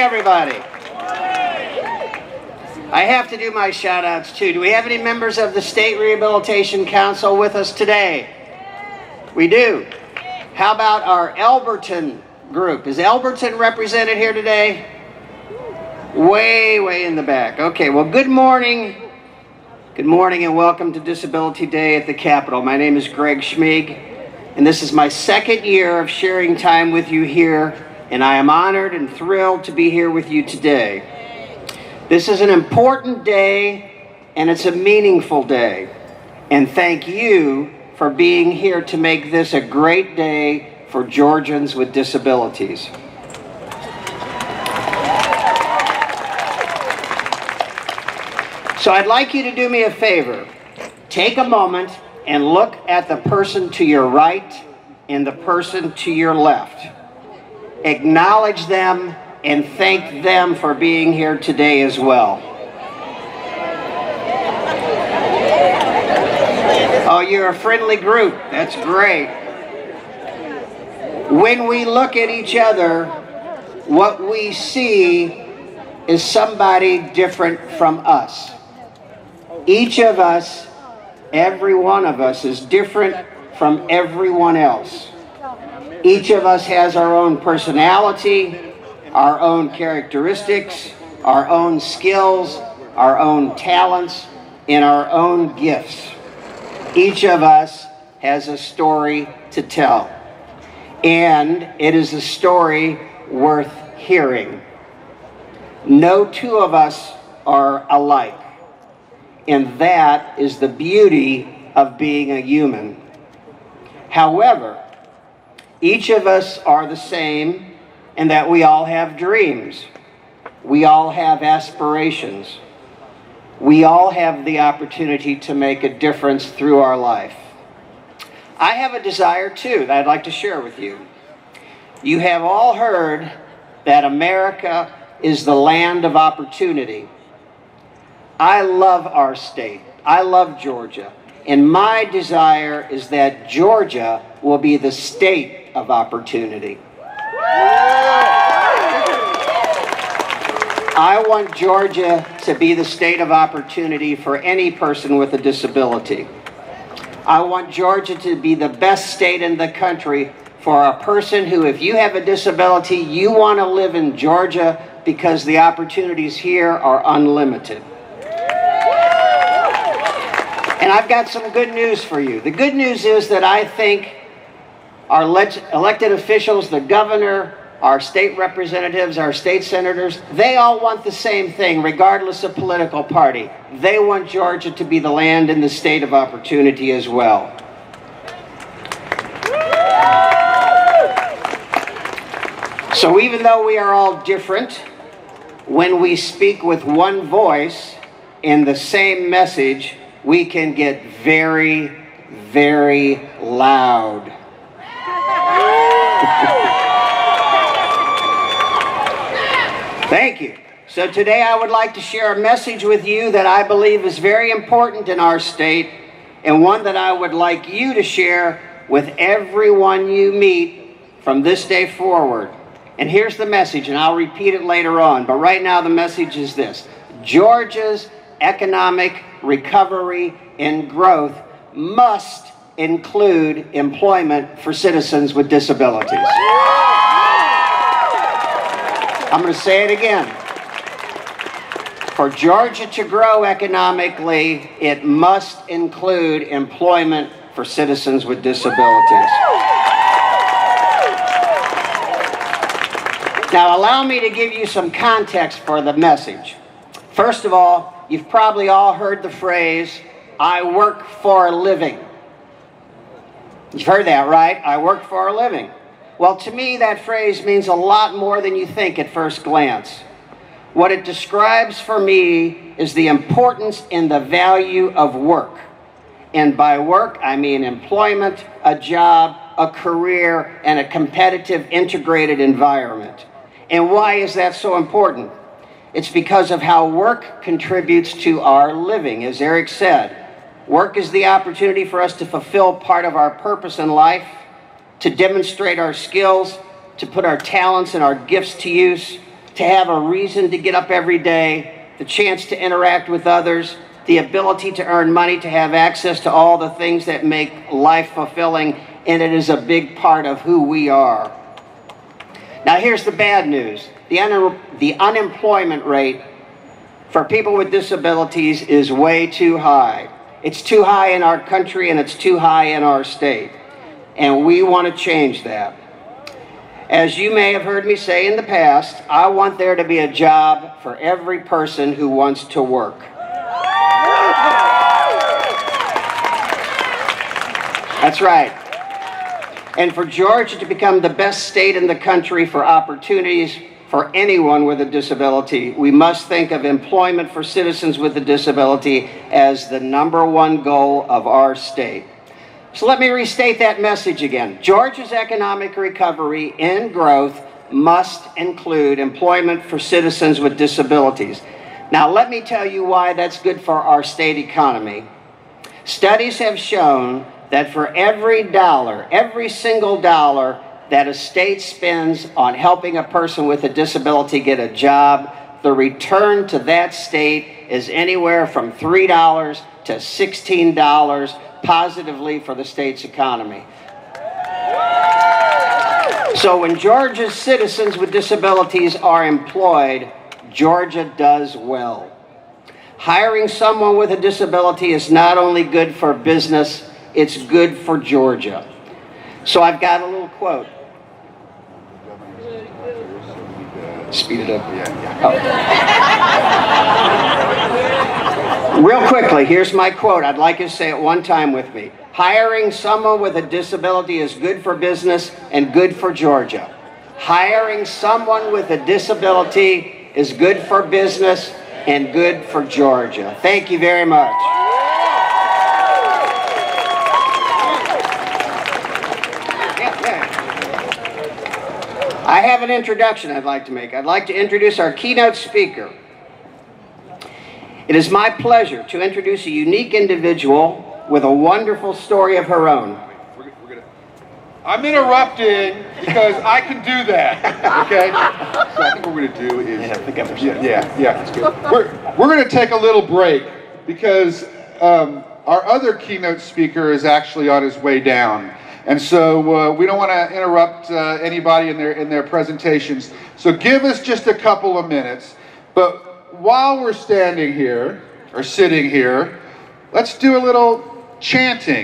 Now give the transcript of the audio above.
everybody. I have to do my shout outs too. Do we have any members of the State Rehabilitation Council with us today? We do. How about our Elberton group? Is Elberton represented here today? Way in the back. Okay, well, good morning. Good morning and welcome to Disability Day at the Capitol. My name is Greg Schmieg, and this is my second year of sharing time with you here, and I am honored and thrilled to be here with you today. This is an important day, and it's a meaningful day. And thank you for being here to make this a great day for Georgians with disabilities. So I'd like you to do me a favor. Take a moment and look at the person to your right and the person to your left. Acknowledge them and thank them for being here today as well. Oh, you're a friendly group. That's great. When we look at each other, what we see is somebody different from us. Each of us, every one of us, is different from everyone else. Each of us has our own personality, our own characteristics, our own skills, our own talents, and our own gifts. Each of us has a story to tell, and it is a story worth hearing. No two of us are alike, and that is the beauty of being a human. However, each of us are the same in that we all have dreams. We all have aspirations. We all have the opportunity to make a difference through our life. I have a desire too that I'd like to share with you. You have all heard that America is the land of opportunity. I love our state. I love Georgia. And my desire is that Georgia will be the state of opportunity. I want Georgia to be the state of opportunity for any person with a disability. I want Georgia to be the best state in the country for a person who, if you have a disability, you want to live in Georgia because the opportunities here are unlimited. And I've got some good news for you. The good news is that I think our elected officials, the governor, our state representatives, our state senators, they all want the same thing, regardless of political party. They want Georgia to be the land and the state of opportunity as well. So even though we are all different, when we speak with one voice in the same message, we can get very, very loud. Thank you. So today I would like to share a message with you that I believe is very important in our state, and one that I would like you to share with everyone you meet from this day forward. And here's the message, and I'll repeat it later on, but right now the message is this: Georgia's economic recovery and growth must include employment for citizens with disabilities. I'm going to say it again. For Georgia to grow economically, it must include employment for citizens with disabilities. Now, allow me to give you some context for the message. First of all, you've probably all heard the phrase, "I work for a living." You've heard that, right? I work for a living. Well, to me, that phrase means a lot more than you think at first glance. What it describes for me is the importance and the value of work. And by work, I mean employment, a job, a career, and a competitive, integrated environment. And why is that so important? It's because of how work contributes to our living. As Eric said, work is the opportunity for us to fulfill part of our purpose in life, to demonstrate our skills, to put our talents and our gifts to use, to have a reason to get up every day, the chance to interact with others, the ability to earn money, to have access to all the things that make life fulfilling, and it is a big part of who we are. Now here's the bad news. The unemployment rate for people with disabilities is way too high. It's too high in our country and it's too high in our state. And we want to change that. As you may have heard me say in the past, I want there to be a job for every person who wants to work. That's right. And for Georgia to become the best state in the country for opportunities for anyone with a disability, we must think of employment for citizens with a disability as the #1 goal of our state. So let me restate that message again. Georgia's economic recovery and growth must include employment for citizens with disabilities. Now let me tell you why that's good for our state economy. Studies have shown that for every single dollar that a state spends on helping a person with a disability get a job, the return to that state is anywhere from $3 to $16 positively for the state's economy. So when Georgia's citizens with disabilities are employed, Georgia does well. Hiring someone with a disability is not only good for business, it's good for Georgia. So I've got a little quote. Speed it up. Oh. Real quickly, here's my quote. I'd like you to say it one time with me. Hiring someone with a disability is good for business and good for Georgia. Hiring someone with a disability is good for business and good for Georgia. Thank you very much. I have an introduction I'd like to make. I'd like to introduce our keynote speaker. It is my pleasure to introduce a unique individual with a wonderful story of her own. I'm interrupting because I can do that, okay? So I think what we're going to do is... That's good. We're going to take a little break because our other keynote speaker is actually on his way down. And so we don't want to interrupt anybody in their presentations. So give us just a couple of minutes. But while we're standing here, or sitting here, let's do a little chanting.